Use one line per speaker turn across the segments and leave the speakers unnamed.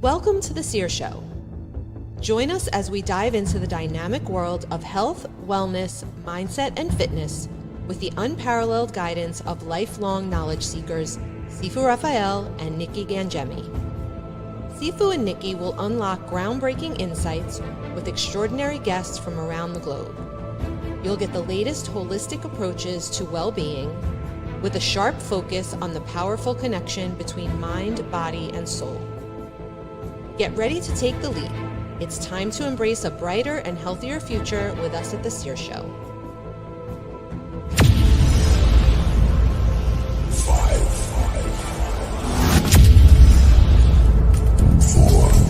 Welcome to The Sear Show. Join us as we dive into the dynamic world of health, wellness, mindset, and fitness with the unparalleled guidance of lifelong knowledge seekers, Sifu Rafael and Nikki Gangemi. Sifu and Nikki will unlock groundbreaking insights with extraordinary guests from around the globe. You'll get the latest holistic approaches to well-being with a sharp focus on the powerful connection between mind, body, and soul. Get ready to take the leap. It's time to embrace a brighter and healthier future with us at The Sear Show.
5, 4, 3, 2, 1.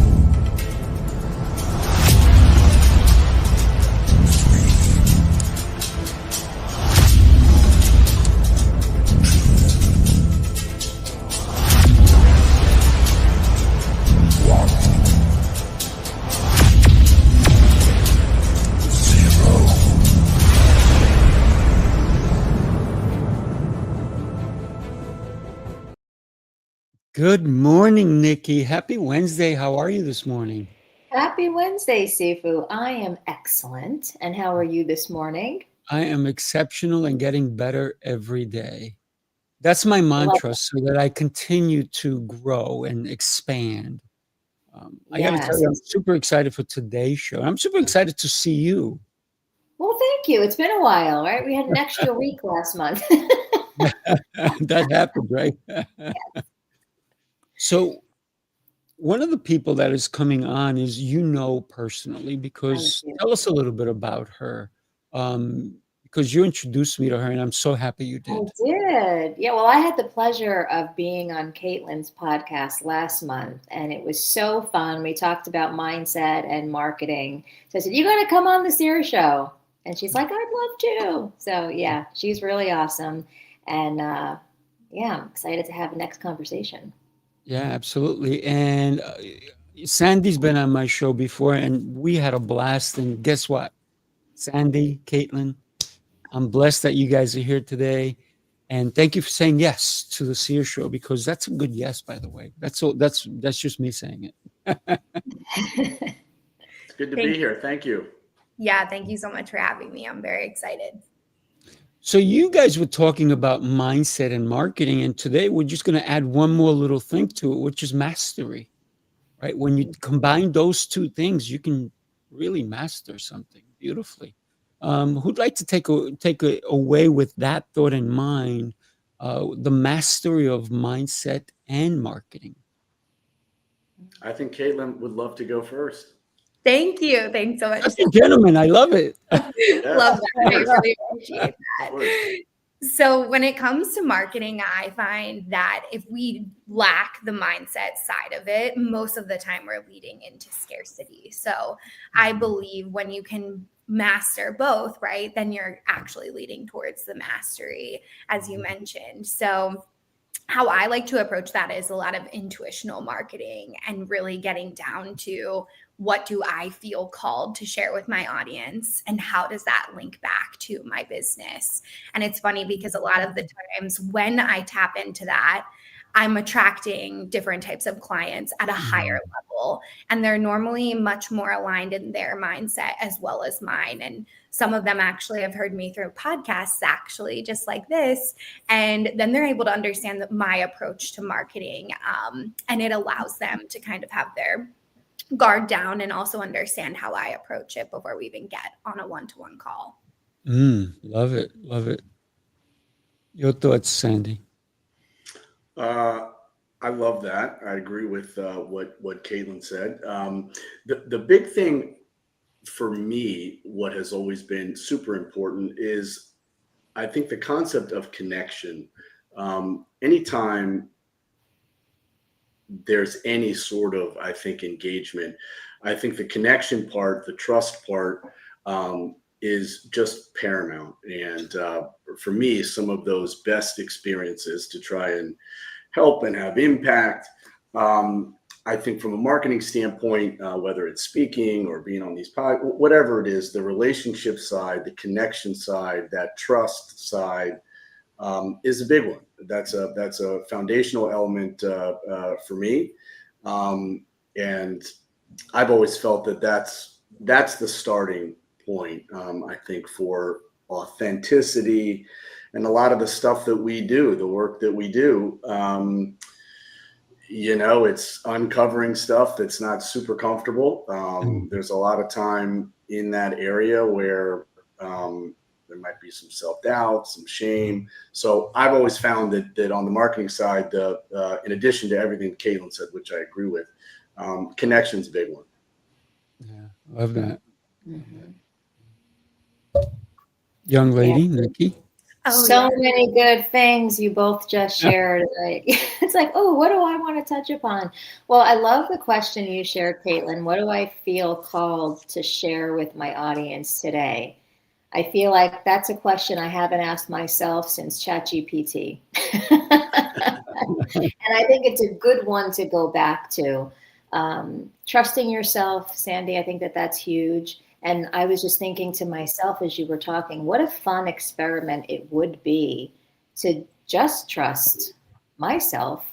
Good morning, Nikki. Happy Wednesday. How are you this morning?
Happy Wednesday, Sifu. I am excellent. And how are you this morning?
I am exceptional and getting better every day. That's my mantra, so that I continue to grow and expand. I got to tell you, I'm super excited for today's show. I'm super excited to see you.
Well, thank you. It's been a while, right? We had an extra week last month.
That happened, right? So one of the people that is coming on is personally, because tell us a little bit about her, because you introduced me to her, and I'm so happy you did.
I did. Yeah, well, I had the pleasure of being on Caitlin's podcast last month, and it was so fun. We talked about mindset and marketing. So I said, you got to come on the Sear Show. And she's like, I'd love to. So, yeah, she's really awesome. And, I'm excited to have the next conversation.
Yeah, absolutely. And Sandy's been on my show before, and we had a blast. And guess what? Sandy, Caitlin, I'm blessed that you guys are here today. And thank you for saying yes to the Sear Show, because that's a good yes, by the way. That's just me saying it.
It's good to be here. Thank you.
Yeah, thank you so much for having me. I'm very excited.
So you guys were talking about mindset and marketing, and today we're just going to add one more little thing to it, which is mastery, right? When you combine those two things, you can really master something beautifully. Who'd like to take away with that thought in mind, the mastery of mindset and marketing?
I think Caitlin would love to go first.
Thank you. Thanks so much.
That's a gentleman. I love it.
Love that. I really appreciate that. So when it comes to marketing, I find that if we lack the mindset side of it, most of the time we're leading into scarcity. So I believe when you can master both, right, then you're actually leading towards the mastery, as you mentioned. So how I like to approach that is a lot of intuitional marketing and really getting down to what do I feel called to share with my audience, and how does that link back to my business? And it's funny because a lot of the times when I tap into that, I'm attracting different types of clients at a higher level, and they're normally much more aligned in their mindset as well as mine. And some of them actually have heard me through podcasts, actually, just like this. And then they're able to understand my approach to marketing. And it allows them to kind of have their guard down and also understand how I approach it before we even get on a one-to-one call.
Love it. Love it. Your thoughts, Sandy?
I love that. I agree with what Caitlin said. The big thing for me, what has always been super important is, I think, the concept of connection. Anytime there's any sort of, I think, engagement, I think the connection part, the trust part, is just paramount. And for me, some of those best experiences to try and help and have impact, I think from a marketing standpoint, whether it's speaking or being on these whatever it is, the relationship side, the connection side, that trust side, is a big one. That's a foundational element for me. And I've always felt that that's the starting point, I think, for authenticity and a lot of the stuff that we do, the work that we do. It's uncovering stuff that's not super comfortable. There's a lot of time in that area where there might be some self-doubt, some shame. So I've always found that on the marketing side, in addition to everything Caitlin said, which I agree with, connection's a big one.
Yeah, love that.
Mhm.
Young lady, Nikki.
So many good things you both just shared. It's like, oh, what do I want to touch upon? Well, I love the question you shared, Caitlin. What do I feel called to share with my audience today? I feel like that's a question I haven't asked myself since ChatGPT. And I think it's a good one to go back to. Trusting yourself, Sandy, I think that's huge. And I was just thinking to myself as you were talking, what a fun experiment it would be to just trust myself.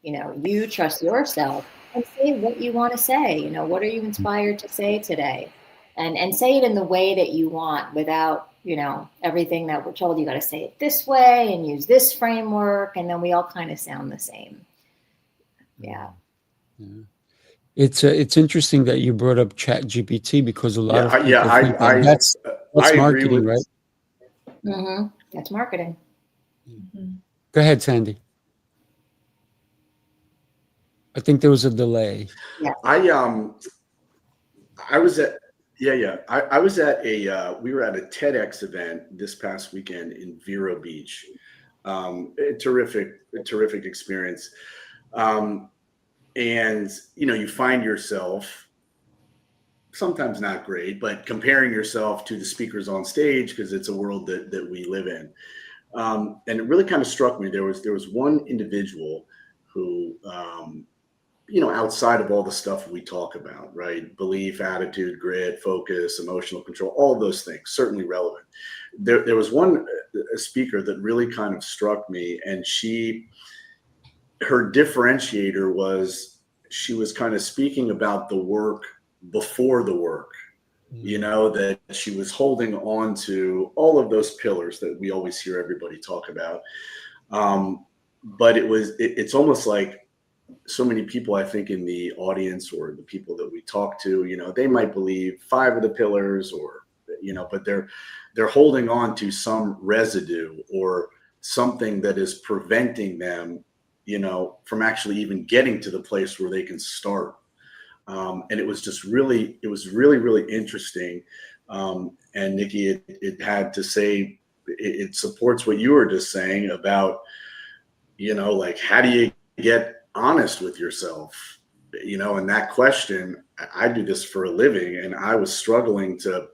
You trust yourself and say what you want to say. What are you inspired to say today? And say it in the way that you want without, everything that we're told you got to say it this way and use this framework. And then we all kind of sound the same. Yeah.
It's interesting that you brought up ChatGPT because a lot of people think
I
that's marketing, right?
Mm-hmm. That's marketing.
Mm-hmm. Go ahead, Sandy. I think there was a delay.
Yeah.
I was at I was at we were at a TEDx event this past weekend in Vero Beach. A terrific experience. And you find yourself sometimes not great, but comparing yourself to the speakers on stage because it's a world that we live in. And it really kind of struck me. There was one individual who, outside of all the stuff we talk about, right? Belief, attitude, grit, focus, emotional control, all of those things, certainly relevant. There was a speaker that really kind of struck me, and her differentiator was she was kind of speaking about the work before the work, that she was holding on to all of those pillars that we always hear everybody talk about. But it's almost like so many people, I think, in the audience or the people that we talk to, they might believe 5 of the pillars but they're holding on to some residue or something that is preventing them from actually even getting to the place where they can start. And it was really, really interesting. And Nikki, it had to say, it supports what you were just saying about, like, how do you get honest with yourself? And that question, I do this for a living, and I was struggling to,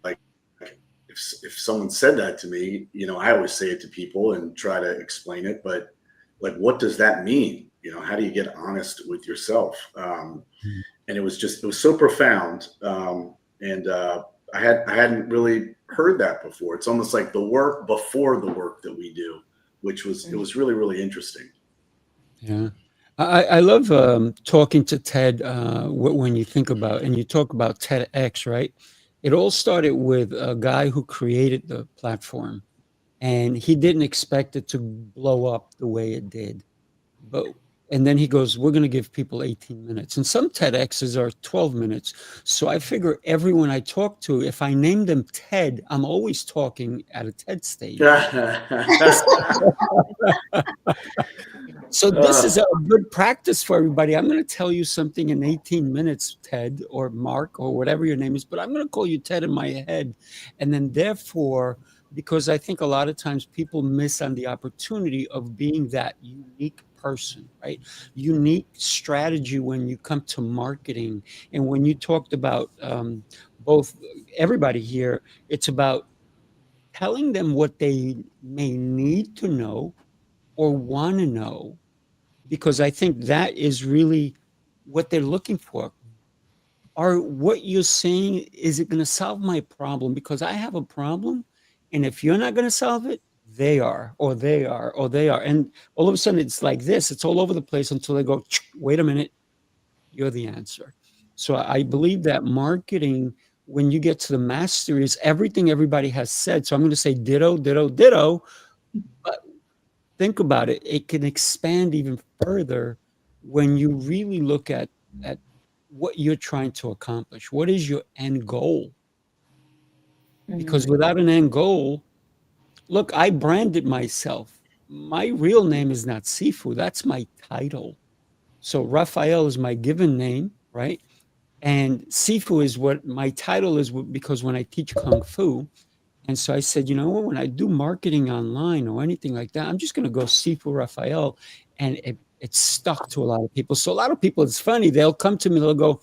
like, if someone said that to me, I always say it to people and try to explain it, but like, what does that mean? How do you get honest with yourself? And it was so profound. And I hadn't really heard that before. It's almost like the work before the work that we do, it was really, really interesting.
Yeah. I love talking to Ted when you think about, and you talk about TEDx, right? It all started with a guy who created the platform, and he didn't expect it to blow up the way it did. And then he goes, we're going to give people 18 minutes. And some TEDx's are 12 minutes. So I figure everyone I talk to, if I name them Ted, I'm always talking at a TED stage. So this is a good practice for everybody. I'm going to tell you something in 18 minutes, Ted or Mark or whatever your name is, but I'm going to call you Ted in my head. And then therefore, because I think a lot of times people miss on the opportunity of being that unique person, right? Unique strategy when you come to marketing. And when you talked about both everybody here, it's about telling them what they may need to know or want to know, because I think that is really what they're looking for. Are what you're saying, is it going to solve my problem? Because I have a problem. And if you're not going to solve it, they are, or they are, or they are. And all of a sudden it's like this, it's all over the place until they go, wait a minute. you're the answer. So I believe that marketing, when you get to the mastery, is everything everybody has said. So I'm going to say ditto, ditto, ditto. But think about it. It can expand even further when you really look at what you're trying to accomplish. What is your end goal? Because without an end goal, look, I branded myself. My real name is not Sifu. That's my title. So Rafael is my given name, right? And Sifu is what my title is, because when I teach Kung Fu. And so I said, you know what, when I do marketing online or anything like that, I'm just going to go Sifu Rafael. And it's stuck to a lot of people. So a lot of people, it's funny, they'll come to me, they'll go,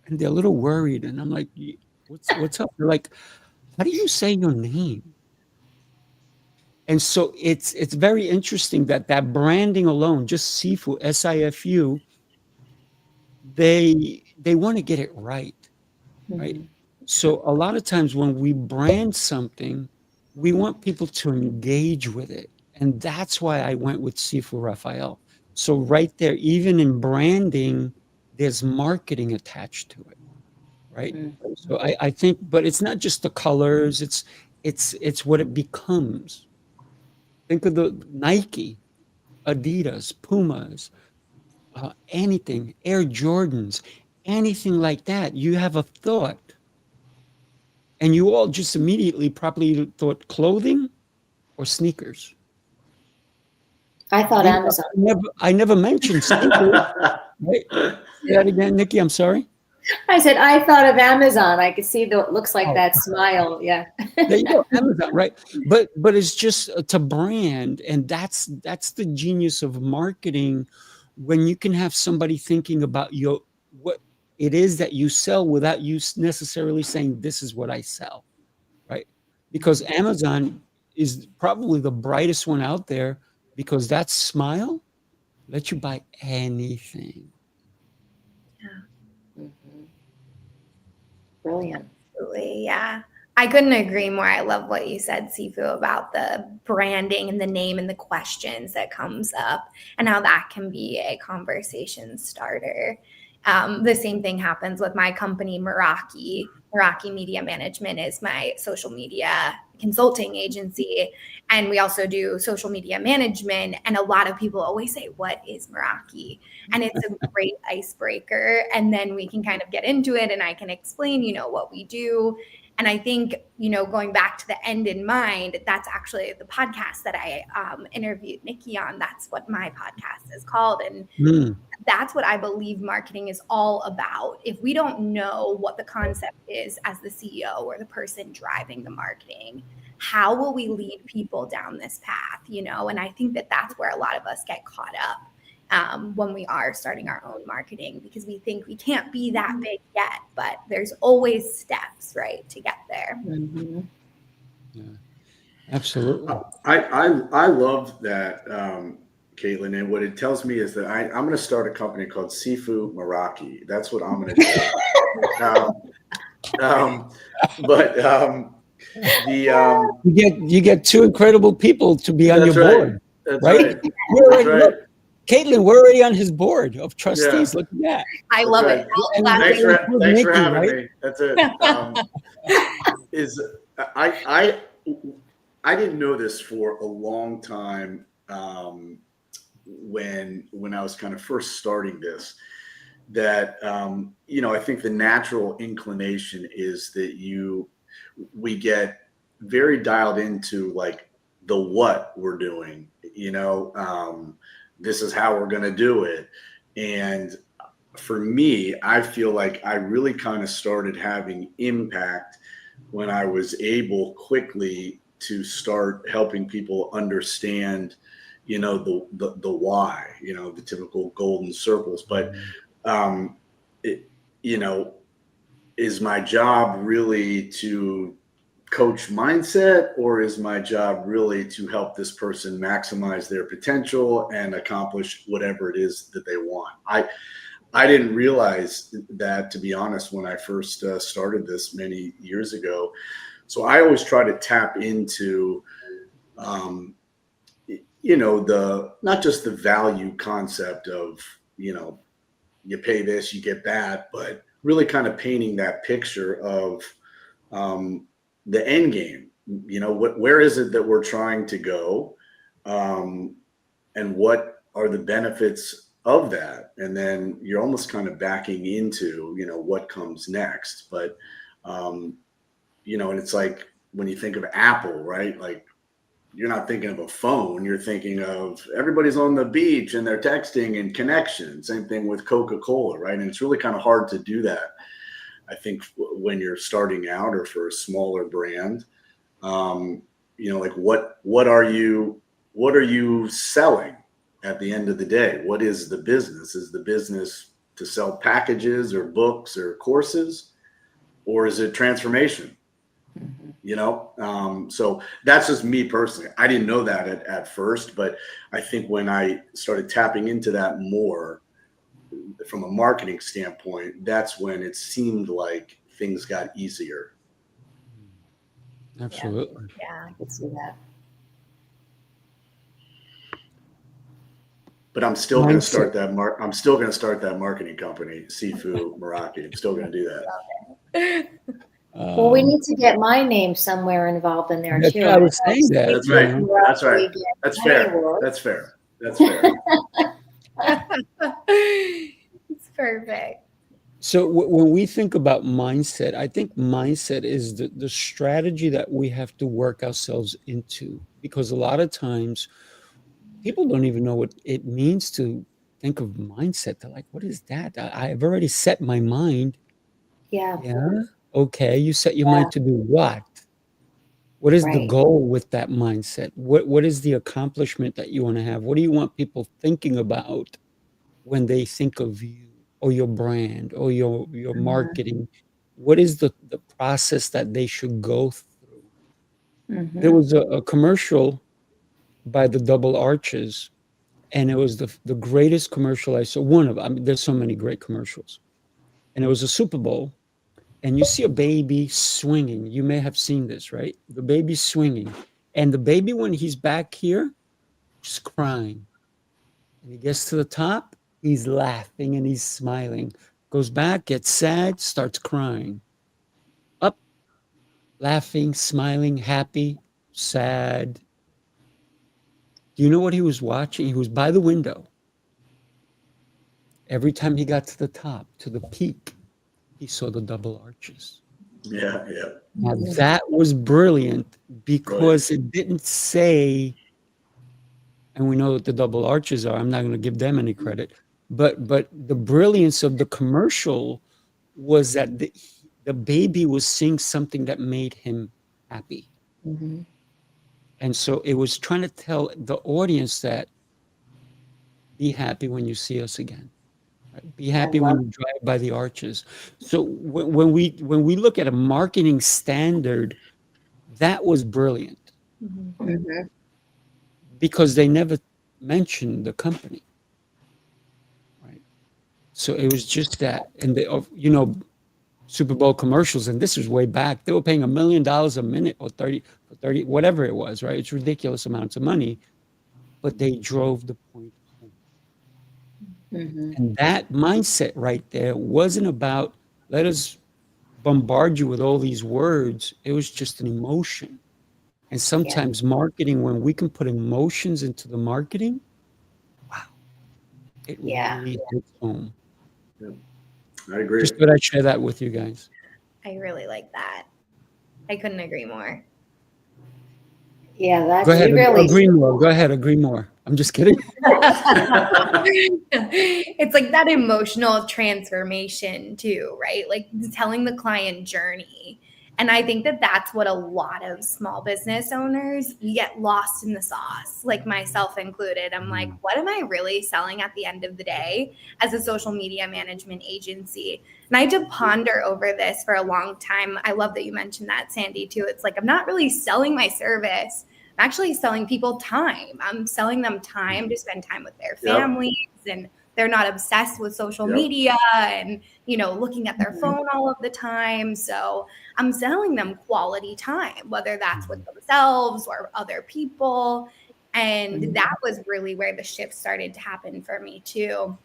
and they're a little worried. And I'm like, what's up? They're like, how do you say your name? And so it's very interesting that branding alone, just Sifu, S-I-F-U, they want to get it right, right? So a lot of times when we brand something, we want people to engage with it. And that's why I went with Sifu Rafael. So right there, even in branding, there's marketing attached to it, right? So I think, but it's not just the colors, it's what it becomes. Think of the Nike, Adidas, Pumas, anything, Air Jordans, anything like that. You have a thought. And you all just immediately probably thought clothing or sneakers.
I thought Amazon.
I never mentioned sneakers. Right? Say that again, Nikki. I'm sorry.
I said I thought of Amazon. I could see the looks like that smile. Yeah.
There you go, Amazon, right? But it's just to brand, and that's the genius of marketing, when you can have somebody thinking about what it is that you sell without you necessarily saying this is what I sell, right? Because Amazon is probably the brightest one out there, because that smile lets you buy anything.
Brilliant.
Absolutely. Yeah. I couldn't agree more. I love what you said, Sifu, about the branding and the name and the questions that comes up and how that can be a conversation starter. The same thing happens with my company, Meraki. Meraki Media Management is my social media consulting agency. And we also do social media management. And a lot of people always say, what is Meraki? And it's a great icebreaker. And then we can kind of get into it and I can explain, what we do. And I think, going back to the end in mind, that's actually the podcast that I interviewed Nikki on. That's what my podcast is called. And that's what I believe marketing is all about. If we don't know what the concept is as the CEO or the person driving the marketing, how will we lead people down this path? And I think that's where a lot of us get caught up when we are starting our own marketing, because we think we can't be that big yet, but there's always steps, right, to get there.
Mm-hmm.
Yeah, absolutely.
I love that, Caitlin, and what it tells me is that I'm going to start a company called Sifu Meraki. That's what I'm going to do.
You get two incredible people to be on your board.
That's
right?
Right.
Caitlin, we're already on his board of trustees. Yeah. Look at that.
I love it.
Thanks for having me. That's it. I didn't know this for a long time when I was kind of first starting this, that I think the natural inclination is that we get very dialed into like the what we're doing, this is how we're going to do it. And for me, I feel like I really kind of started having impact when I was able quickly to start helping people understand, the why, the typical golden circles. But, is my job really to coach mindset, or is my job really to help this person maximize their potential and accomplish whatever it is that they want? I didn't realize that, to be honest, when I first started this many years ago. So I always try to tap into, not just the value concept of, you pay this, you get that, but really kind of painting that picture of the end game. Where is it that we're trying to go, and what are the benefits of that? And then you're almost kind of backing into, what comes next. But, and it's like when you think of Apple, right? Like, you're not thinking of a phone, you're thinking of everybody's on the beach and they're texting and connection. Same thing with Coca-Cola, right? And it's really kind of hard to do that, I think, when you're starting out or for a smaller brand. Like what are you selling at the end of the day? What is the business? Is the business to sell packages or books or courses, or is it transformation? So that's just me personally. I didn't know that at first, but I think when I started tapping into that more from a marketing standpoint, that's when it seemed like things got easier.
Absolutely.
Yeah, I could see that.
But I'm still going to start that I'm still going to start that marketing company, Sifu Meraki. I'm still going to do that.
Well, we need to get my name somewhere involved in there too.
I was saying that.
That's right. That's right. That's fair. That's fair. That's fair.
It's perfect.
So when we think about mindset, I think mindset is the strategy that we have to work ourselves into, because a lot of times people don't even know what it means to think of mindset. They're like, what is that? I've already set my mind.
Yeah.
Okay, you set your mind to do what? What is the goal with that mindset? What is the accomplishment that you want to have? What do you want people thinking about when they think of you or your brand or your marketing? What is the process that they should go through? There was a commercial by the Double Arches, and it was the greatest commercial I saw. One of them. I mean, there's so many great commercials. And it was a Super Bowl. And you see a baby swinging. You may have seen this, right? The baby swinging. And the baby, when he's back here, just crying. And he gets to the top, he's laughing and he's smiling. Goes back, gets sad, starts crying. Up, laughing, smiling, happy, sad. Do you know what he was watching? He was by the window. Every time he got to the top, to the peak, he saw the Double Arches.
Yeah.
Now that was brilliant, because it didn't say, and we know what the Double Arches are. I'm not going to give them any credit, but the brilliance of the commercial was that the baby was seeing something that made him happy. And so it was trying to tell the audience that be happy when you see us again. Right? Be happy when you drive by the arches. So when we look at a marketing standard, that was brilliant, because they never mentioned the company, right? So it was just that, and Super Bowl commercials, and this was way back. They were paying $1 million a minute, or 30, whatever it was, right? It's ridiculous amounts of money, but they drove the point. And that mindset right there wasn't about, let us bombard you with all these words. It was just an emotion. And sometimes marketing, when we can put emotions into the marketing, wow, it really hits home.
I agree.
Just thought I'd share that with you guys.
I really like that. I couldn't agree more.
Yeah, that's
Go ahead,
really
agree more. Go ahead, agree more. I'm just kidding.
It's like that emotional transformation too, right? Like telling the client journey. And I think that that's what a lot of small business owners, we get lost in the sauce, like myself included. I'm like, what am I really selling at the end of the day as a social media management agency? And I had to ponder over this for a long time. I love that you mentioned that, Sandy, too. It's like, I'm not really selling my service. I'm actually selling people time. I'm selling them time to spend time with their families, and they're not obsessed with social media and, looking at their phone all of the time. So I'm selling them quality time, whether that's with themselves or other people. And that was really where the shift started to happen for me too.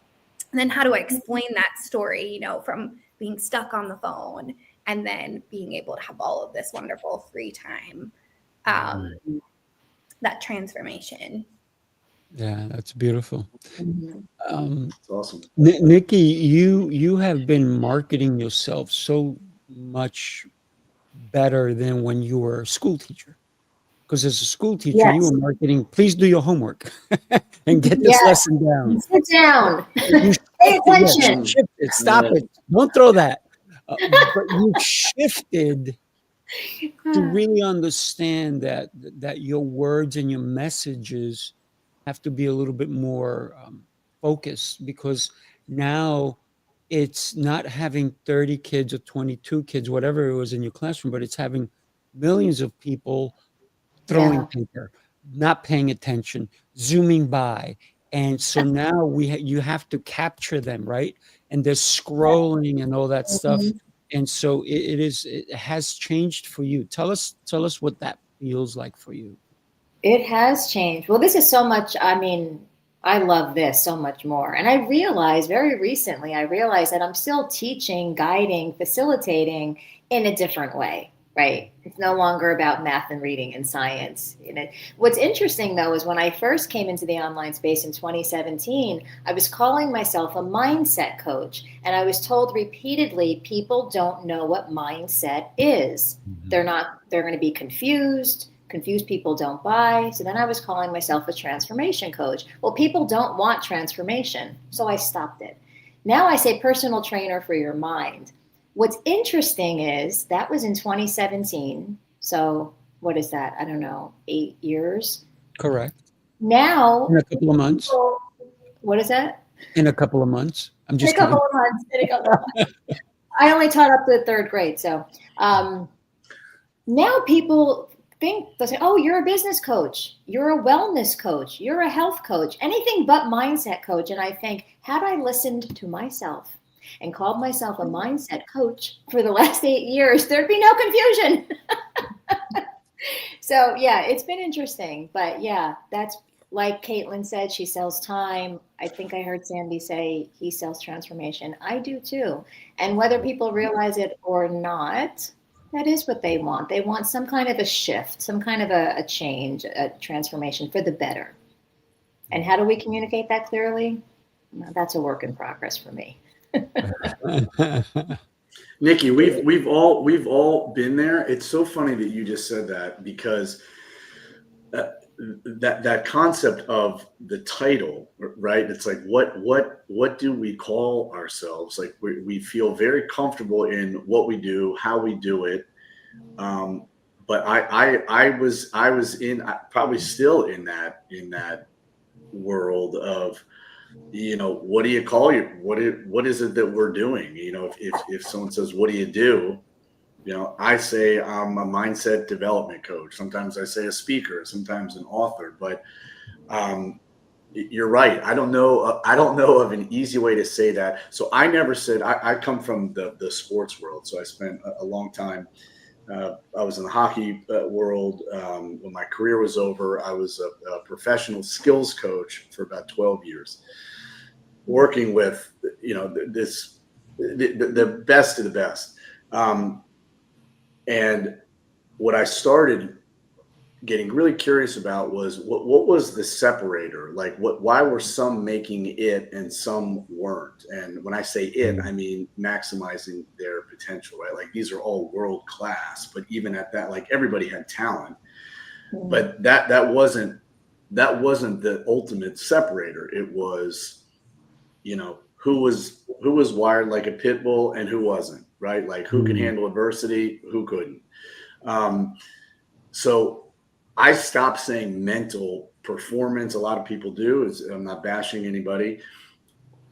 And then how do I explain that story, you know, from being stuck on the phone and then being able to have all of this wonderful free time, that transformation.
Yeah, that's beautiful.
It's awesome.
Nikki, you have been marketing yourself so much better than when you were a school teacher. Because as a school teacher, you
Yes.
were marketing, please do your homework and get this
Yes.
lesson down.
Sit down.
You
Pay
shifted, yes,
attention.
shifted, stop it. Don't throw that. But you shifted to really understand that your words and your messages have to be a little bit more focused, because now it's not having 30 kids or 22 kids, whatever it was in your classroom, but it's having millions of people throwing
Yeah.
paper, not paying attention, zooming by. And so now you have to capture them, right? And they're scrolling and all that stuff.
Mhm.
And so it has changed for you. Tell us what that feels like for you.
It has changed. Well, this is so much, I mean, I love this so much more. And I realized very recently, that I'm still teaching, guiding, facilitating in a different way, right? It's no longer about math and reading and science. What's interesting, though, is when I first came into the online space in 2017, I was calling myself a mindset coach. And I was told repeatedly, people don't know what mindset is. They're going to be confused. Confused people don't buy. So then I was calling myself a transformation coach. Well, people don't want transformation. So I stopped it. Now I say personal trainer for your mind. What's interesting is that was in 2017. So what is that? I don't know, 8 years.
Correct.
Now,
In a couple of months.
What is that?
In a couple of months. I'm just
in a couple of months. I only taught up to the 3rd grade. So now people they'll say, oh, you're a business coach, you're a wellness coach, you're a health coach, anything but mindset coach. And I think, had I listened to myself and called myself a mindset coach for the last 8 years, there'd be no confusion. So yeah, it's been interesting. But yeah, that's like Caitlin said, she sells time. I think I heard Sandy say he sells transformation. I do too. And whether people realize it or not, that is what they want. They want some kind of a shift, some kind of a change, a transformation for the better. And how do we communicate that clearly? Well, that's a work in progress for me.
Nikki, we've all been there. It's so funny that you just said that, because that concept of the title, right? It's like, what do we call ourselves? Like we feel very comfortable in what we do, how we do it. But I was in, probably still in that world of, what do you call you? What is it that we're doing? If someone says, what do you do? I say I'm a mindset development coach. Sometimes I say a speaker, sometimes an author, but you're right. I don't know of an easy way to say that. So I never said, I come from the sports world. So I spent a long time. I was in the hockey world. When my career was over, I was a professional skills coach for about 12 years, working with, the best of the best. And what I started getting really curious about was what was the separator? Like why were some making it and some weren't? And when I say it, I mean maximizing their potential, right? Like these are all world class, but even at that, like everybody had talent, but that wasn't the ultimate separator. It was, who was wired like a pit bull and who wasn't, right? Like who could handle adversity, who couldn't. So I stopped saying mental performance. A lot of people do. I'm not bashing anybody,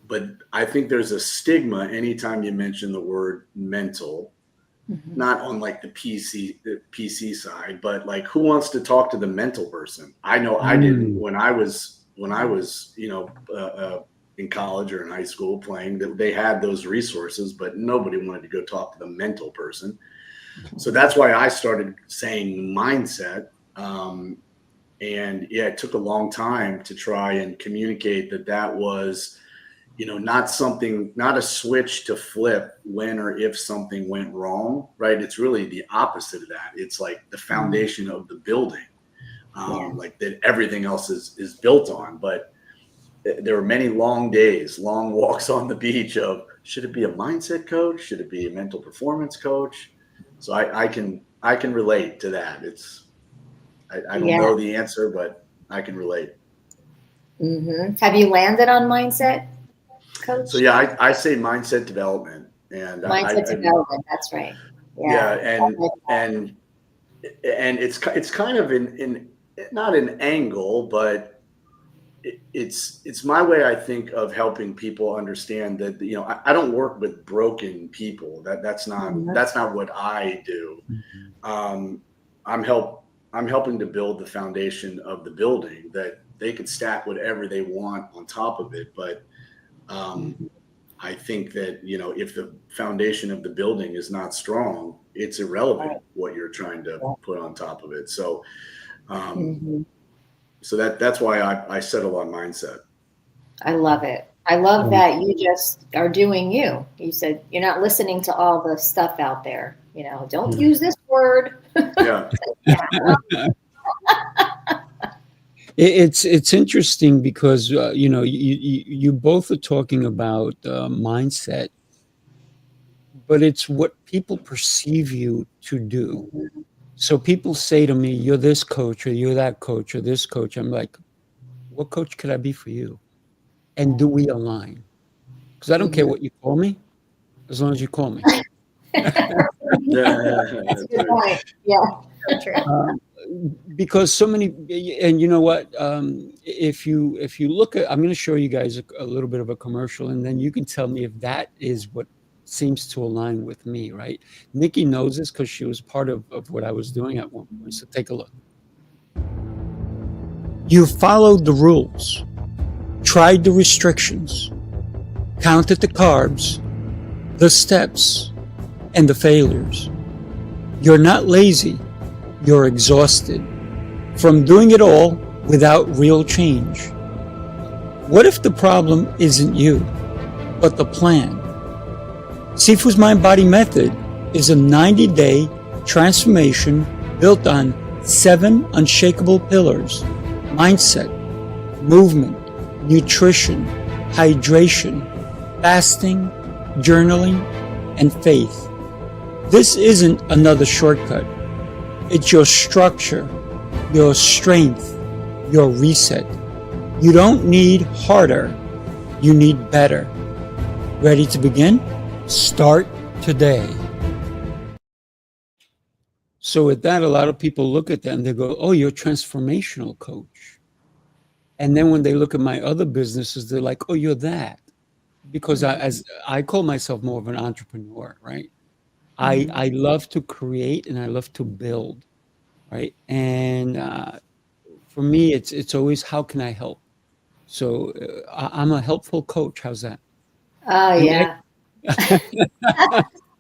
but I think there's a stigma anytime you mention the word mental, not on like the PC side, but like who wants to talk to the mental person? I know I didn't when I was in college or in high school playing, that they had those resources, but nobody wanted to go talk to the mental person. So that's why I started saying mindset. And yeah, it took a long time to try and communicate that was, not a switch to flip when or if something went wrong, right? It's really the opposite of that. It's like the foundation of the building, like that everything else is built on. But there were many long days, long walks on the beach of, should it be a mindset coach? Should it be a mental performance coach? So I can relate to that. I don't know the answer, but I can relate.
Mm-hmm. Have you landed on mindset coach?
So yeah, I say mindset development, and
mindset development. That's right.
Yeah, and it's kind of in not an angle, but it's my way, I think, of helping people understand that I don't work with broken people. That's not what I do. I'm helping to build the foundation of the building that they can stack whatever they want on top of it. But I think that if the foundation of the building is not strong, it's irrelevant what you're trying to put on top of it. So so that's why I settle on mindset.
I love it. I love that you just are doing you. You said you're not listening to all the stuff out there. Don't use this word.
Yeah.
It's interesting because you both are talking about mindset, but it's what people perceive you to do. So people say to me, "You're this coach, or you're that coach, or this coach." I'm like, "What coach could I be for you?" And do we align? Because I don't care what you call me, as long as you call me.
That's a good point. Yeah.
True.
Because so many, and you know what? If you look at, I'm going to show you guys a little bit of a commercial, and then you can tell me if that is what seems to align with me, right? Nikki knows this because she was part of what I was doing at one point. So take a look. You followed the rules, tried the restrictions, counted the carbs, the steps, and the failures. You're not lazy. You're exhausted from doing it all without real change. What if the problem isn't you, but the plan? Sifu's Mind Body Method is a 90-day transformation built on 7 unshakable pillars: mindset, movement, nutrition, hydration, fasting, journaling, and faith. This isn't another shortcut. It's your structure, your strength, your reset. You don't need harder, you need better. Ready to begin? Start today. So with that, a lot of people look at that and they go, "Oh, you're a transformational coach." And then when they look at my other businesses, they're like, "Oh, you're that." Because I call myself more of an entrepreneur, right? I love to create and I love to build, right? And for me, it's always, how can I help? So I'm a helpful coach. How's that?
Oh, yeah.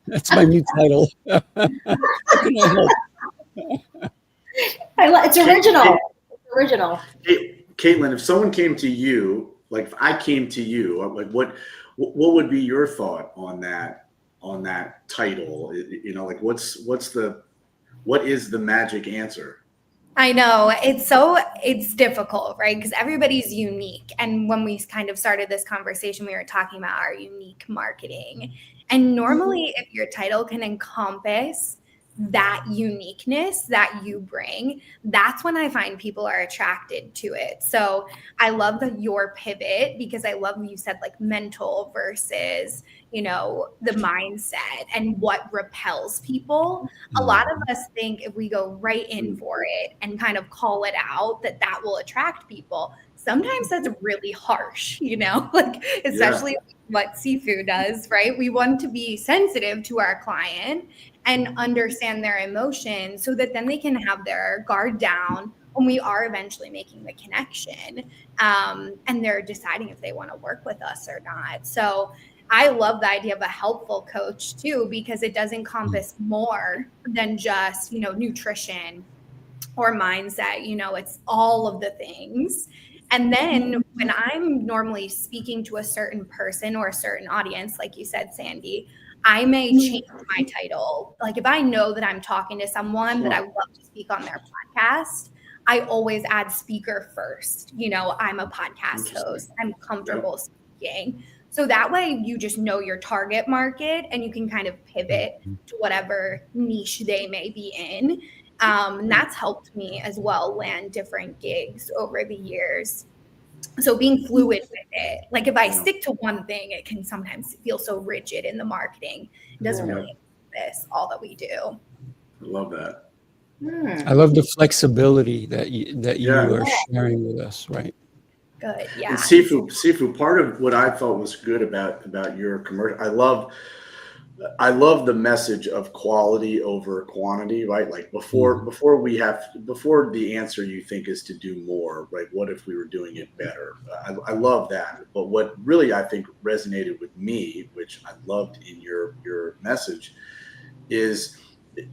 That's my new title. How can I help?
It's original. It's original.
Hey, Caitlin, if someone came to you, like if I came to you, like what would be your thought on that title? Like what is the magic answer?
I know it's difficult, right? Because everybody's unique. And when we kind of started this conversation, we were talking about our unique marketing. And normally if your title can encompass that uniqueness that you bring, that's when I find people are attracted to it. So I love your pivot, because I love you said like mental versus, the mindset and what repels people. A lot of us think if we go right in for it and kind of call it out, that will attract people. Sometimes that's really harsh, like especially what Sifu does, right? We want to be sensitive to our client and understand their emotions so that then they can have their guard down when we are eventually making the connection, and they're deciding if they want to work with us or not. So I love the idea of a helpful coach too, because it does encompass more than just, nutrition or mindset. It's all of the things. And then when I'm normally speaking to a certain person or a certain audience, like you said, Sandy, I may change my title. Like if I know that I'm talking to someone that I would love to speak on their podcast, I always add speaker first. You know, I'm a podcast host. I'm comfortable speaking. So that way you just know your target market and you can kind of pivot to whatever niche they may be in. And that's helped me as well land different gigs over the years. So being fluid with it, like if I stick to one thing, it can sometimes feel so rigid in the marketing. It doesn't really encompass all that we do.
I love that.
I love the flexibility that you are sharing with us, right?
Good, yeah.
And Sifu, part of what I thought was good about your commercial, I love the message of quality over quantity, right? Like before the answer you think is to do more, right? What if we were doing it better? I love that. But what really I think resonated with me, which I loved in your message, is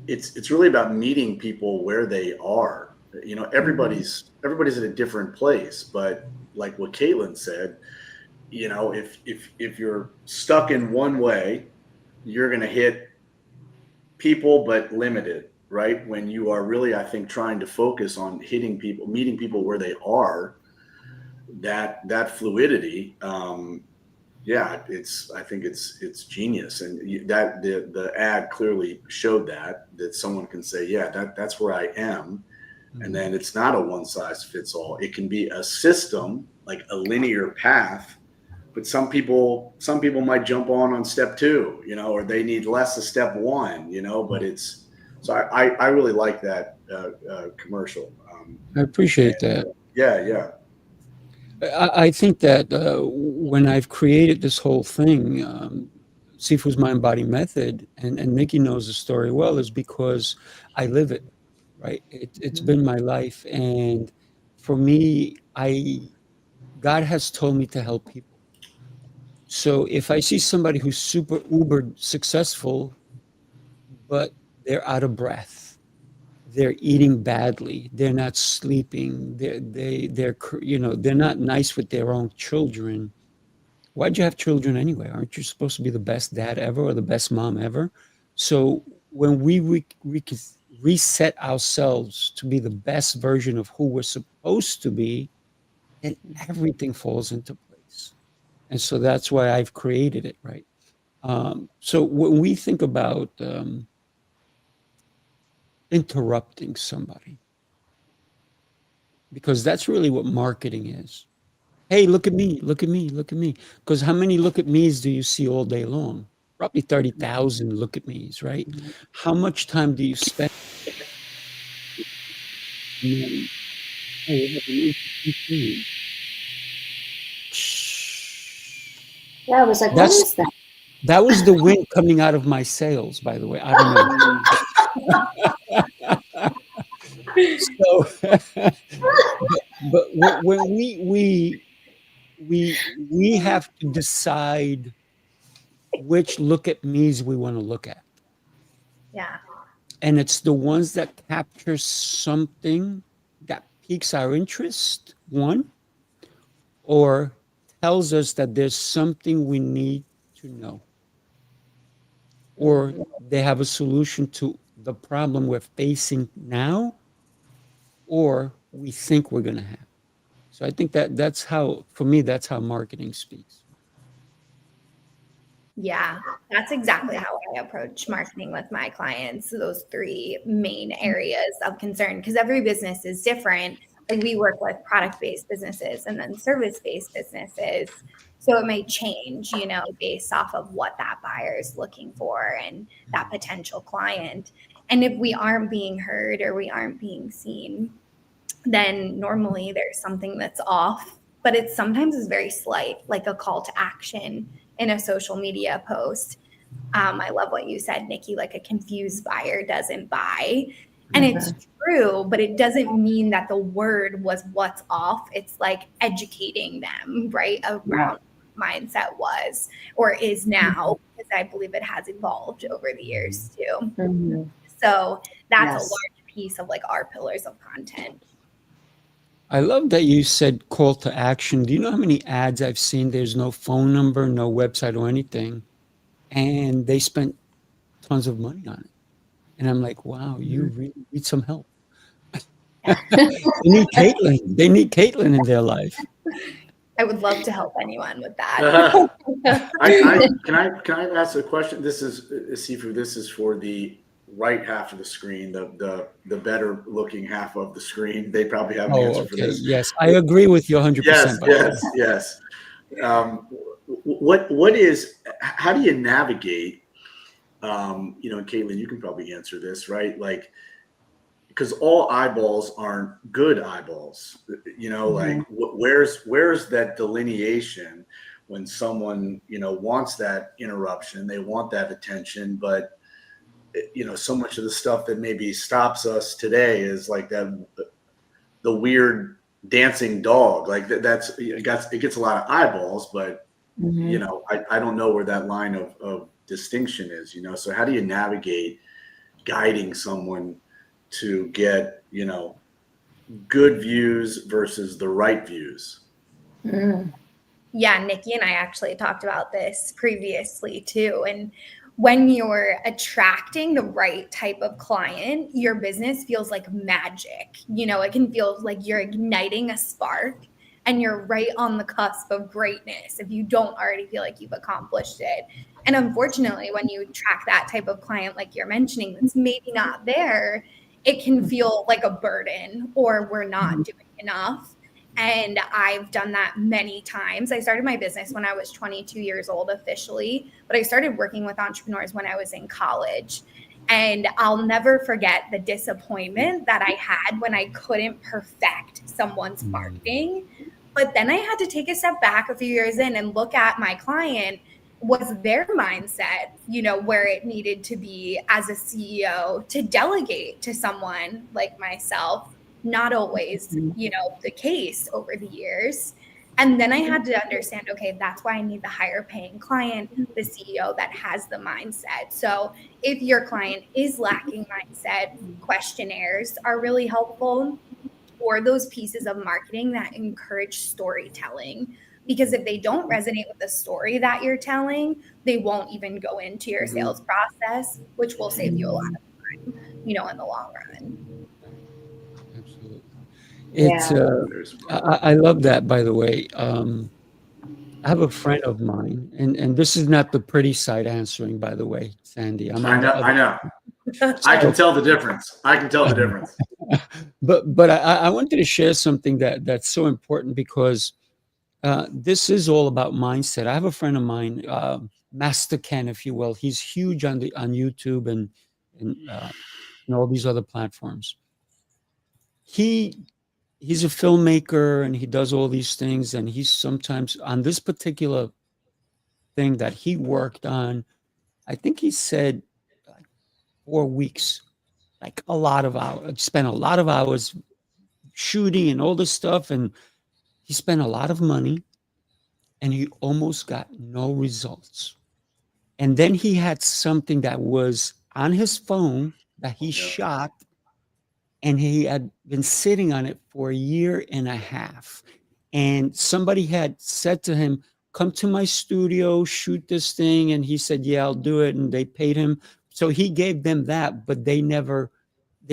it's really about meeting people where they are. You know, everybody's at a different place, but like what Caitlin said, you know, if you're stuck in one way, you're going to hit people, but limited, right? When you are really, I think, trying to focus on hitting people, meeting people where they are, that fluidity, I think it's genius. And that the ad clearly showed that someone can say, yeah, that's where I am. And then it's not a one size fits all. It can be a system, like a linear path. But some people might jump on step 2, you know, or they need less of step 1, you know. But it's so I really like that commercial.
I appreciate that.
Yeah.
I think that when I've created this whole thing, Sifu's My Embody Method, and Nikki knows the story well, is because I live it, right? It's been my life, and for me, God has told me to help people. So if I see somebody who's super uber successful, but they're out of breath, they're eating badly, they're not sleeping, they're not nice with their own children. Why'd you have children anyway? Aren't you supposed to be the best dad ever or the best mom ever? So when we reset ourselves to be the best version of who we're supposed to be, then everything falls into place. And so that's why I've created it, right? So when we think about interrupting somebody, because that's really what marketing is. Hey, look at me, look at me, look at me. Because how many look at me's do you see all day long? Probably 30,000 look at me's, right? How much time do you spend?
Yeah, I was like, what is that?
That was the wind coming out of my sails, by the way. I don't know. So, but when we have to decide which look at me's we want to look at.
Yeah.
And it's the ones that capture something that piques our interest, one, or tells us that there's something we need to know, or they have a solution to the problem we're facing now, or we think we're going to have. So I think that's how, for me, that's how marketing speaks.
Yeah, that's exactly how I approach marketing with my clients. Those 3 main areas of concern, because every business is different. Like we work with product-based businesses and then service-based businesses. So it may change, you know, based off of what that buyer is looking for and that potential client. And if we aren't being heard or we aren't being seen, then normally there's something that's off, but it sometimes is very slight, like a call to action in a social media post. I love what you said, Nikki, like a confused buyer doesn't buy. And it's true, but it doesn't mean that the word was what's off. It's like educating them, right, around mindset was or is now, because I believe it has evolved over the years too. So that's a large piece of like our pillars of content.
I love that you said call to action. Do you know how many ads I've seen? There's no phone number, no website or anything. And they spent tons of money on it. And I'm like, wow, you really need some help. They need Caitlin. They need Caitlin in their life.
I would love to help anyone with that.
Can I ask a question? This is Sifu. This is for the right half of the screen, the better looking half of the screen. They probably have an answer for this.
Yes, I agree with you 100%.
Yes. How do you navigate? And Caitlin, you can probably answer this, right? Like, because all eyeballs aren't good eyeballs, like where's that delineation when someone, wants that interruption, they want that attention, but so much of the stuff that maybe stops us today is like the weird dancing dog, like it gets a lot of eyeballs, but I don't know where that line of distinction is, so how do you navigate guiding someone to get, good views versus the right views?
Yeah, Nikki and I actually talked about this previously too. And when you're attracting the right type of client, your business feels like magic. It can feel like you're igniting a spark and you're right on the cusp of greatness if you don't already feel like you've accomplished it. And unfortunately, when you attract that type of client, like you're mentioning, that's maybe not there, it can feel like a burden or we're not doing enough. And I've done that many times. I started my business when I was 22 years old officially, but I started working with entrepreneurs when I was in college. And I'll never forget the disappointment that I had when I couldn't perfect someone's marketing. But then I had to take a step back a few years in and look at my client. Was their mindset, where it needed to be as a CEO to delegate to someone like myself? Not always, the case over the years. And then I had to understand, okay, that's why I need the higher paying client, the CEO that has the mindset. So if your client is lacking mindset, questionnaires are really helpful, or those pieces of marketing that encourage storytelling. Because if they don't resonate with the story that you're telling, they won't even go into your sales process, which will save you a lot of time, in the long run.
Absolutely. It's I love that, by the way. I have a friend of mine, and this is not the pretty side answering, by the way, Sandy.
I know. I can tell the difference.
But I wanted to share something that's so important because this is all about mindset. I have a friend of mine, Master Ken, if you will. He's huge on YouTube and all these other platforms. He's a filmmaker and he does all these things, and he's sometimes on this particular thing that he worked on, I think he said like 4 weeks, like a lot of hours, spent a lot of hours shooting and all this stuff, and he spent a lot of money and he almost got no results. And then he had something that was on his phone that he shot, and he had been sitting on it for 1.5 years. And somebody had said to him, come to my studio, shoot this thing. And he said, yeah, I'll do it. And they paid him. So he gave them that, but they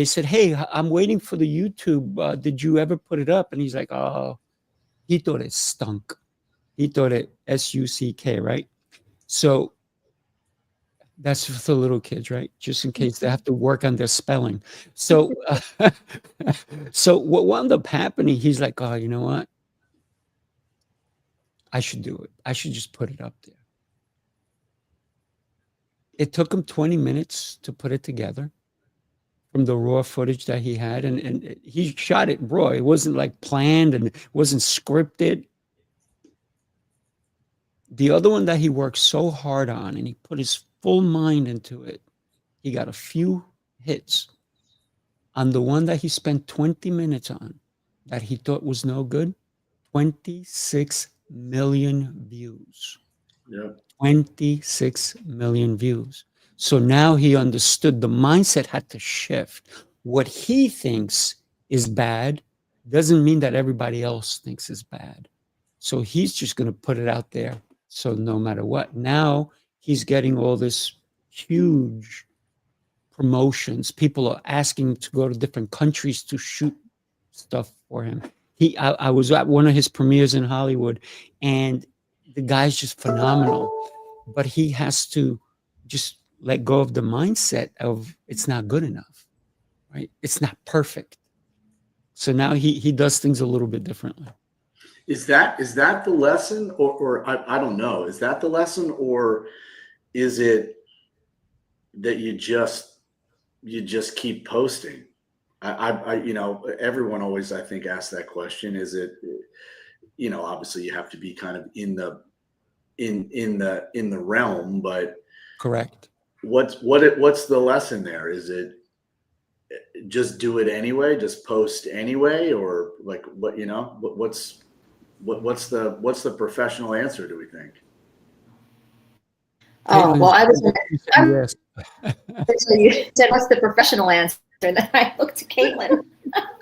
said, hey, I'm waiting for the YouTube. Did you ever put it up? And he's like, oh, he thought it stunk. He thought it S-U-C-K, right? So that's for the little kids, right? Just in case they have to work on their spelling. So, so what wound up happening, he's like, oh, you know what? I should do it. I should just put it up there. It took him 20 minutes to put it together from the raw footage that he had. And he shot it raw. It wasn't like planned and it wasn't scripted. The other one that he worked so hard on and he put his full mind into it, he got a few hits. On the one that he spent 20 minutes on that he thought was no good, 26 million views.
Yep.
26 million views. So now he understood the mindset had to shift. What he thinks is bad doesn't mean that everybody else thinks it's bad. So he's just going to put it out there. So no matter what, now he's getting all this huge promotions. People are asking to go to different countries to shoot stuff for him. I was at one of his premieres in Hollywood, and the guy's just phenomenal. But he has to just let go of the mindset of it's not good enough, right? It's not perfect. So now he does things a little bit differently.
Is that the lesson, or I don't know? Is that the lesson, or is it that you just keep posting? I you know, everyone always, I think, asks that question. Is it, you know, obviously you have to be kind of in the realm, but
Correct.
What's the lesson there? Is it just do it anyway, just post anyway, or like what, you know, what's the professional answer, do we think?
Oh, well, I was
yes.
so you said, what's the professional answer? And then I looked to Caitlin.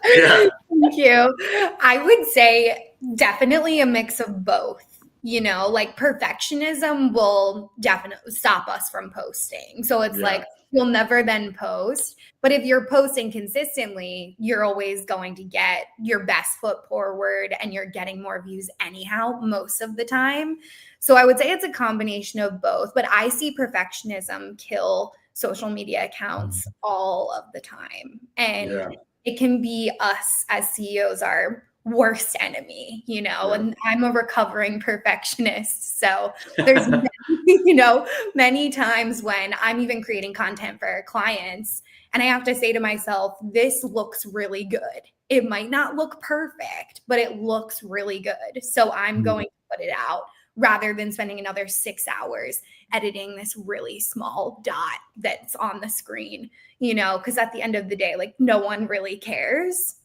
Yeah.
Thank you. I would say definitely a mix of both. You know, like perfectionism will definitely stop us from posting. So it's like, you'll never then post. But if you're posting consistently, you're always going to get your best foot forward, and you're getting more views anyhow, most of the time. So I would say it's a combination of both. But I see perfectionism kill social media accounts all of the time. And it can be us as CEOs, our worst enemy, you know, and I'm a recovering perfectionist. So there's, you know, many times when I'm even creating content for our clients, and I have to say to myself, this looks really good. It might not look perfect, but it looks really good. So I'm going to put it out, rather than spending another 6 hours editing this really small dot that's on the screen, you know, because at the end of the day, like, no one really cares.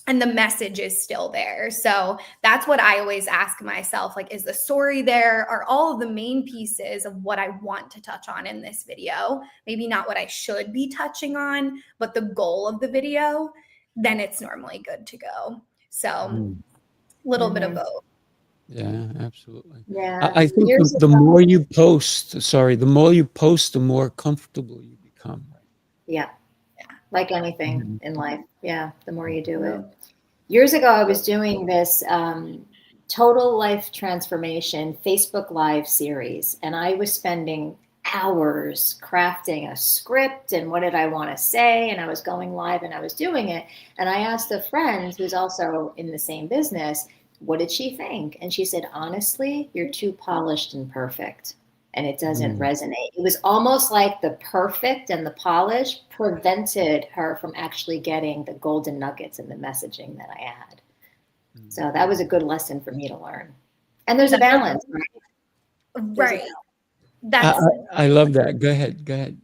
And the message is still there. So that's what I always ask myself, like, is the story there? Are all of the main pieces of what I want to touch on in this video, maybe not what I should be touching on, but the goal of the video? Then it's normally good to go. So a little bit of both.
Yeah, absolutely.
Yeah.
I think the more you post, the more you post, the more comfortable you become.
Yeah. Like anything in life. Yeah. The more you do it. Years ago, I was doing this total life transformation Facebook Live series, and I was spending hours crafting a script and what did I want to say, and I was going live and I was doing it, and I asked a friend who's also in the same business, what did she think? And she said, honestly, you're too polished and perfect, and it doesn't resonate. It was almost like the perfect and the polish prevented her from actually getting the golden nuggets and the messaging that I had. So that was a good lesson for me to learn. And there's a balance, right?
I love that. Go ahead.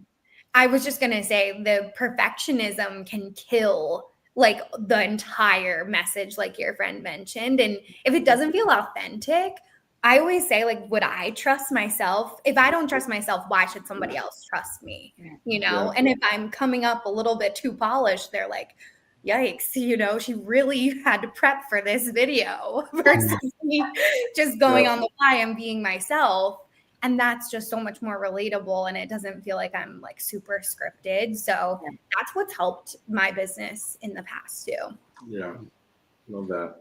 I was just going to say, the perfectionism can kill like the entire message, like your friend mentioned. And if it doesn't feel authentic, I always say, like, would I trust myself? If I don't trust myself, why should somebody else trust me? You know? And if I'm coming up a little bit too polished, they're like, yikes, you know, she really had to prep for this video versus me just going on the fly and being myself. And that's just so much more relatable, and it doesn't feel like I'm like super scripted. So that's what's helped my business in the past too.
Yeah, love that.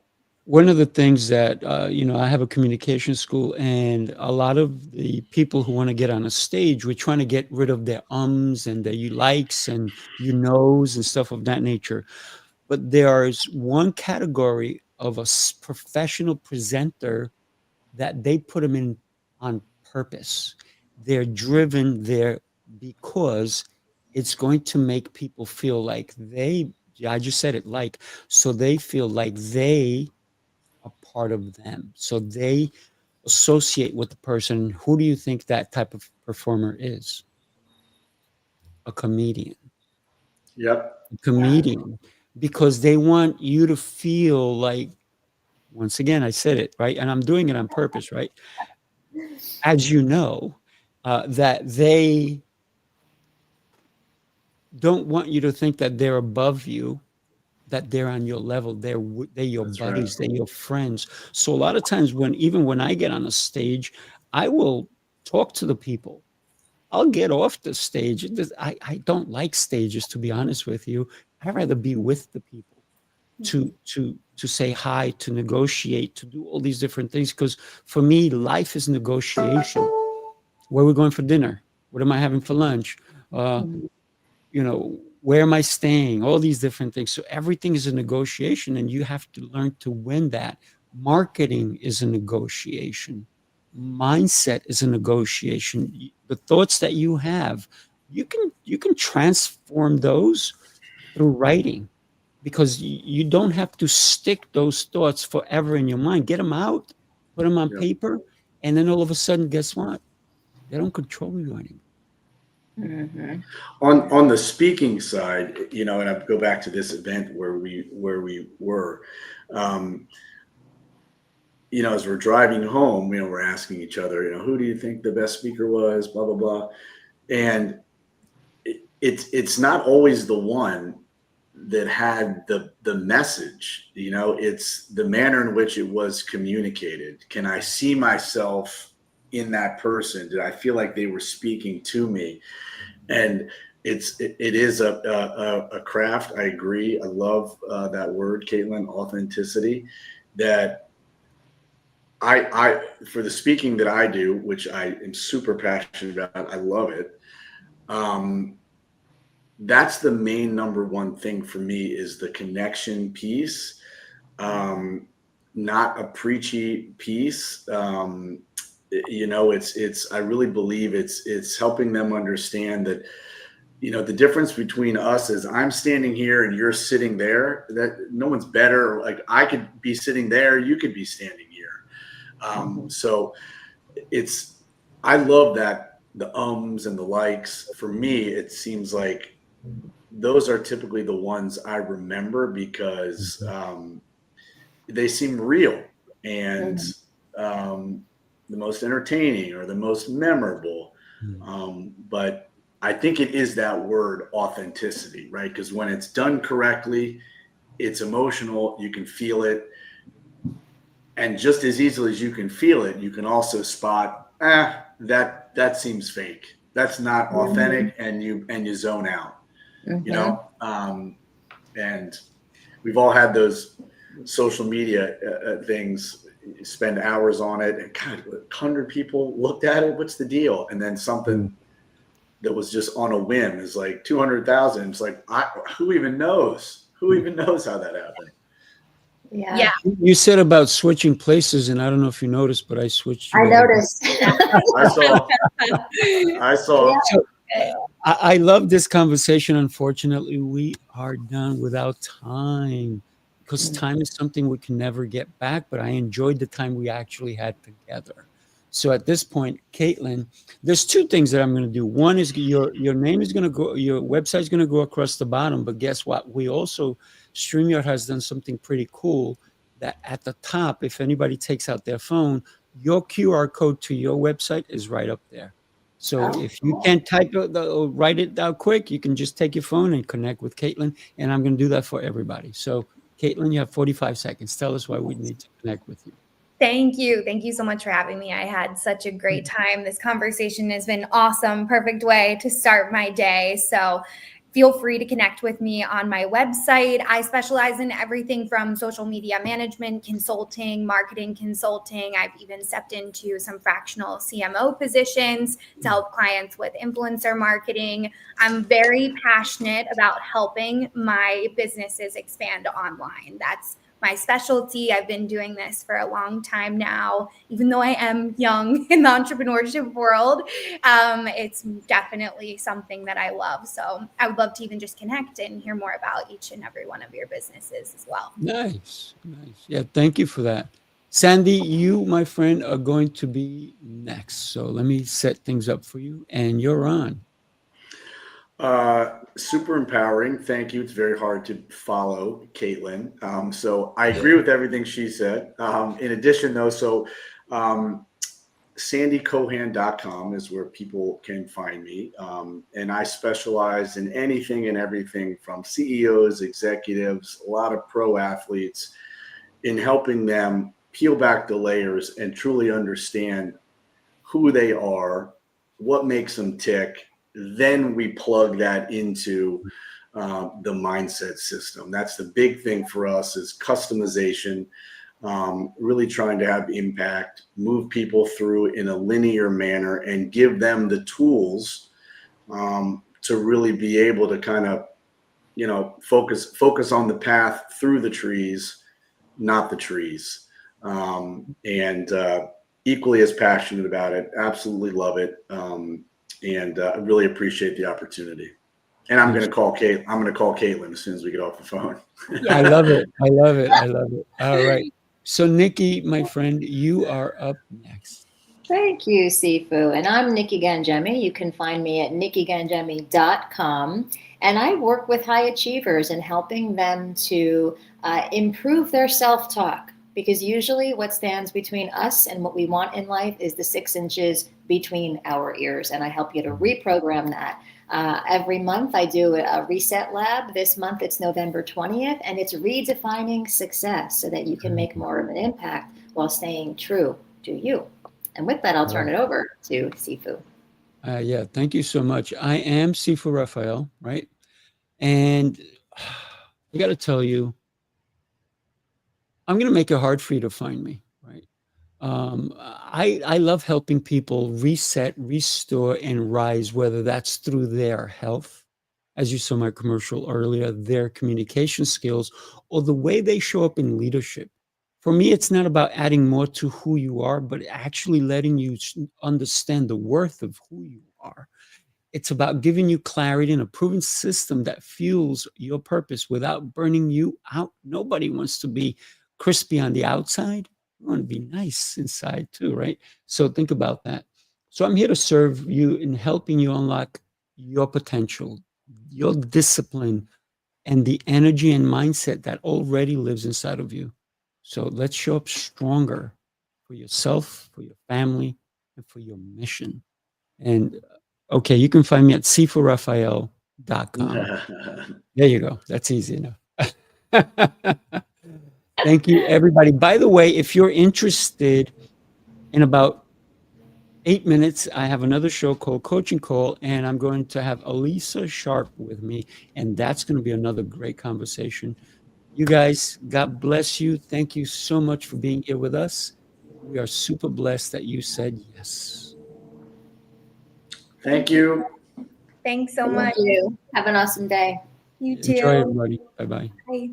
One of the things that, you know, I have a communication school, and a lot of the people who want to get on a stage, we're trying to get rid of their ums and their you likes and you knows and stuff of that nature. But there is one category of a professional presenter that they put them in on purpose. They're driven there because it's going to make people feel like I just said it, like, so they feel like they are part of them. So they associate with the person. Who do you think that type of performer is? A comedian.
Yep.
A comedian. Because they want you to feel like, once again, I said it, right? And I'm doing it on purpose, right? As you know, that they don't want you to think that they're above you. that they're on your level. They're your
That's
buddies.
right.
They're your friends. So a lot of times even when I get on a stage, I will talk to the people. I'll get off the stage. I don't like stages, to be honest with you. I'd rather be with the people to say hi, to negotiate, to do all these different things. Because for me, life is negotiation. Where are we going for dinner? What am I having for lunch? Where am I staying? All these different things. So everything is a negotiation, and you have to learn to win that. Marketing is a negotiation. Mindset is a negotiation. The thoughts that you have, you can transform those through writing, because you don't have to stick those thoughts forever in your mind. Get them out, put them on
Yeah.
paper, and then all of a sudden, guess what? They don't control you anymore.
On the speaking side, and I go back to this event where we were, as we're driving home, we're asking each other, who do you think the best speaker was, blah, blah, blah. And it's not always the one that had the message, it's the manner in which it was communicated. Can I see myself in that person? Did I feel like they were speaking to me? And it is a craft. I agree. I love that word, Caitlin, authenticity. That I for the speaking that I do, which I am super passionate about, I love it. That's the main number one thing for me, is the connection piece, not a preachy piece. It's I really believe it's helping them understand that, the difference between us is I'm standing here and you're sitting there, that no one's better. Like, I could be sitting there, you could be standing here. So I love that, the ums and the likes. For me, it seems like those are typically the ones I remember, because they seem real and the most entertaining or the most memorable. But I think it is that word, authenticity, right? Because when it's done correctly, it's emotional, you can feel it. And just as easily as you can feel it, you can also spot, that seems fake. That's not authentic, and you zone out. And we've all had those social media things. You spend hours on it, and God, 100 people looked at it. What's the deal? And then something that was just on a whim is like 200,000. It's like, who even knows? Who even knows how that happened?
Yeah.
You said about switching places, and I don't know if you noticed, but I switched.
I noticed.
I saw.
So, I love this conversation. Unfortunately, we are done without time, because time is something we can never get back. But I enjoyed the time we actually had together. So at this point, Caitlin, there's two things that I'm going to do. One is your name is going to go, your website is going to go across the bottom. But guess what? We also, StreamYard has done something pretty cool, that at the top, if anybody takes out their phone, your QR code to your website is right up there. So if you can't write it down quick, you can just take your phone and connect with Caitlin. And I'm going to do that for everybody. So Caitlin, you have 45 seconds. Tell us why we need to connect with you.
Thank you. Thank you so much for having me. I had such a great time. This conversation has been awesome. Perfect way to start my day. So feel free to connect with me on my website. I specialize in everything from social media management, consulting, marketing consulting. I've even stepped into some fractional CMO positions to help clients with influencer marketing. I'm very passionate about helping my businesses expand online. That's my specialty. I've been doing this for a long time now, even though I am young in the entrepreneurship world. It's definitely something that I love. So I would love to even just connect and hear more about each and every one of your businesses as well.
Nice. Yeah, thank you for that. Sandy, you, my friend, are going to be next. So let me set things up for you, and you're on.
Super empowering. Thank you. It's very hard to follow Caitlin. So I agree with everything she said. In addition, though, sandycohan.com is where people can find me. And I specialize in anything and everything from CEOs, executives, a lot of pro athletes, in helping them peel back the layers and truly understand who they are, what makes them tick. Then we plug that into the mindset system. That's the big thing for us, is customization, really trying to have impact, move people through in a linear manner, and give them the tools to really be able to kind of, focus on the path through the trees, not the trees. And equally as passionate about it. Absolutely love it. And I really appreciate the opportunity. And I'm going to call Kate. I'm going to call Caitlin as soon as we get off the phone.
I love it. I love it. I love it. All right. So Nikki, my friend, you are up next.
Thank you, Sifu. And I'm Nikki Gangemi. You can find me at nikkigangemi.com. And I work with high achievers in helping them to improve their self-talk. Because usually what stands between us and what we want in life is the 6 inches between our ears. And I help you to reprogram that. Every month I do a reset lab. This month it's November 20th, and it's redefining success so that you can make more of an impact while staying true to you. And with that, I'll turn it over to Sifu.
Yeah, thank you so much. I am Sifu Rafael, right? And I got to tell you, I'm going to make it hard for you to find me, right? I love helping people reset, restore, and rise, whether that's through their health, as you saw my commercial earlier, their communication skills, or the way they show up in leadership. For me, it's not about adding more to who you are, but actually letting you understand the worth of who you are. It's about giving you clarity and a proven system that fuels your purpose without burning you out. Nobody wants to be crispy on the outside. You want to be nice inside too, right? So think about that. So I'm here to serve you in helping you unlock your potential, your discipline, and the energy and mindset that already lives inside of you. So let's show up stronger for yourself, for your family, and for your mission. And okay, you can find me at sifurafael.com. There you go. That's easy enough. Thank you, everybody. By the way, if you're interested, in about 8 minutes, I have another show called Coaching Call, and I'm going to have Elisa Sharp with me, and that's going to be another great conversation. You guys, God bless you. Thank you so much for being here with us. We are super blessed that you said yes.
Thank you.
Thanks so
Thank
much.
you. Have an awesome day.
You too.
Enjoy, everybody. Bye-bye.
Bye.